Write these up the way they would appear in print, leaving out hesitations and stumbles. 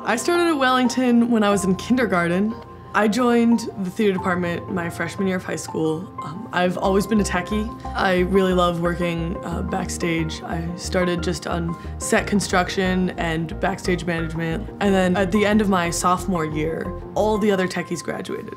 I started at Wellington when I was in kindergarten. I joined the theater department my freshman year of high school. I've always been a techie. I really love working backstage. I started just on set construction and backstage management. And then at the end of my sophomore year, all the other techies graduated,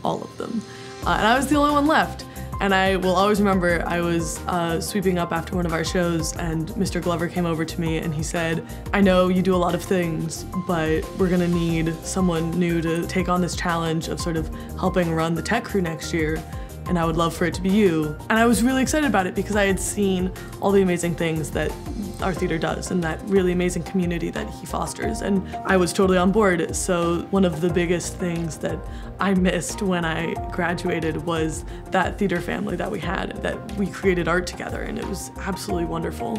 all of them. And I was the only one left. And I will always remember I was sweeping up after one of our shows and Mr. Glover came over to me and he said, I know you do a lot of things, but we're gonna need someone new to take on this challenge of sort of helping run the tech crew next year. And I would love for it to be you. And I was really excited about it because I had seen all the amazing things that our theater does and that really amazing community that he fosters. And I was totally on board. So one of the biggest things that I missed when I graduated was that theater family that we had, that we created art together, and it was absolutely wonderful.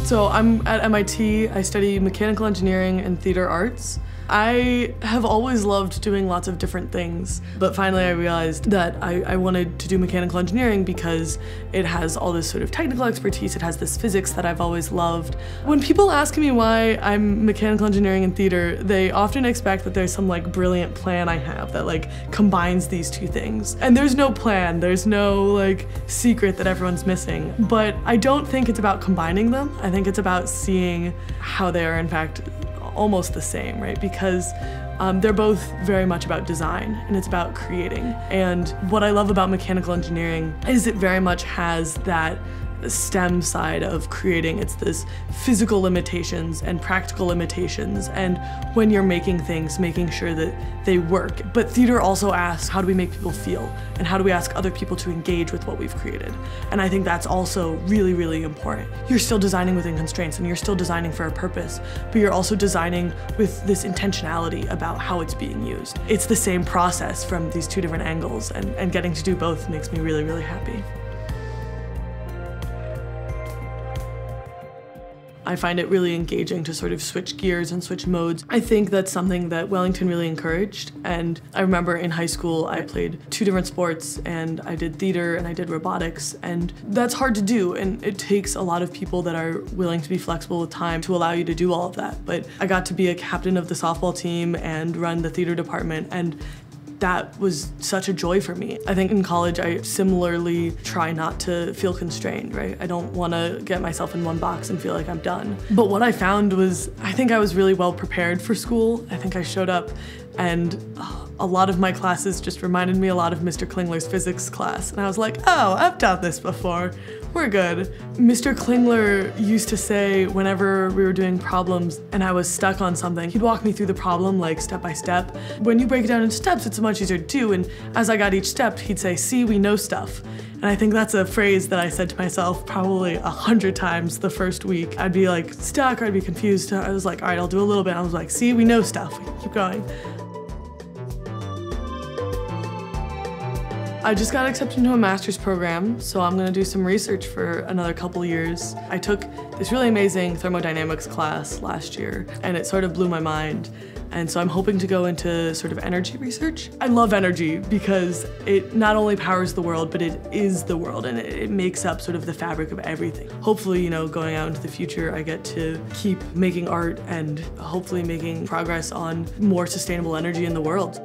So I'm at MIT, I study mechanical engineering and theater arts. I have always loved doing lots of different things, but finally I realized that I wanted to do mechanical engineering because it has all this sort of technical expertise, it has this physics that I've always loved. When people ask me why I'm mechanical engineering and theater, they often expect that there's some like brilliant plan I have that like combines these two things. And there's no plan, there's no like secret that everyone's missing. But I don't think it's about combining them, I think it's about seeing how they are in fact almost the same, right? Because they're both very much about design and it's about creating. And what I love about mechanical engineering is it very much has that STEM side of creating. It's this physical limitations and practical limitations, and when you're making things, making sure that they work. But theater also asks, how do we make people feel? And how do we ask other people to engage with what we've created? And I think that's also really, really important. You're still designing within constraints and you're still designing for a purpose, but you're also designing with this intentionality about how it's being used. It's the same process from these two different angles, and getting to do both makes me really, really happy. I find it really engaging to sort of switch gears and switch modes. I think that's something that Wellington really encouraged. And I remember in high school, I played 2 different sports and I did theater and I did robotics. And that's hard to do. And it takes a lot of people that are willing to be flexible with time to allow you to do all of that. But I got to be a captain of the softball team and run the theater department. And that was such a joy for me. I think in college, I similarly try not to feel constrained, right? I don't want to get myself in one box and feel like I'm done. But what I found was, I think I was really well prepared for school. I think I showed up and a lot of my classes just reminded me a lot of Mr. Klingler's physics class. And I was like, oh, I've done this before. We're good. Mr. Klingler used to say whenever we were doing problems and I was stuck on something, he'd walk me through the problem like step by step. When you break it down into steps, it's much easier to do. And as I got each step, he'd say, see, we know stuff. And I think that's a phrase that I said to myself probably 100 times the first week. I'd be like stuck or I'd be confused. I was like, all right, I'll do a little bit. I was like, see, we know stuff. Keep going. I just got accepted into a master's program, so I'm gonna do some research for another couple years. I took this really amazing thermodynamics class last year, and it sort of blew my mind. And so I'm hoping to go into sort of energy research. I love energy because it not only powers the world, but it is the world, and it makes up sort of the fabric of everything. Hopefully, you know, going out into the future, I get to keep making art and hopefully making progress on more sustainable energy in the world.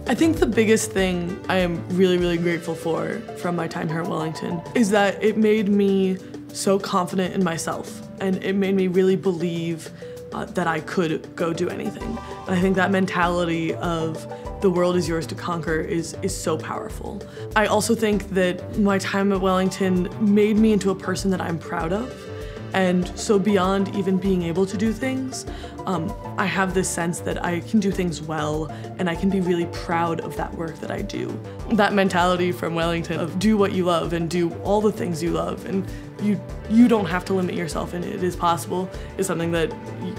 I think the biggest thing I am really, really grateful for from my time here at Wellington is that it made me so confident in myself, and it made me really believe that I could go do anything. And I think that mentality of the world is yours to conquer is so powerful. I also think that my time at Wellington made me into a person that I'm proud of. And so beyond even being able to do things, I have this sense that I can do things well and I can be really proud of that work that I do. That mentality from Wellington of do what you love and do all the things you love, and you don't have to limit yourself and it is possible, is something that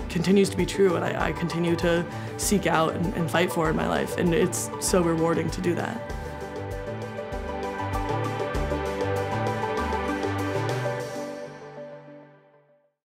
continues to be true, and I continue to seek out and fight for in my life, and it's so rewarding to do that.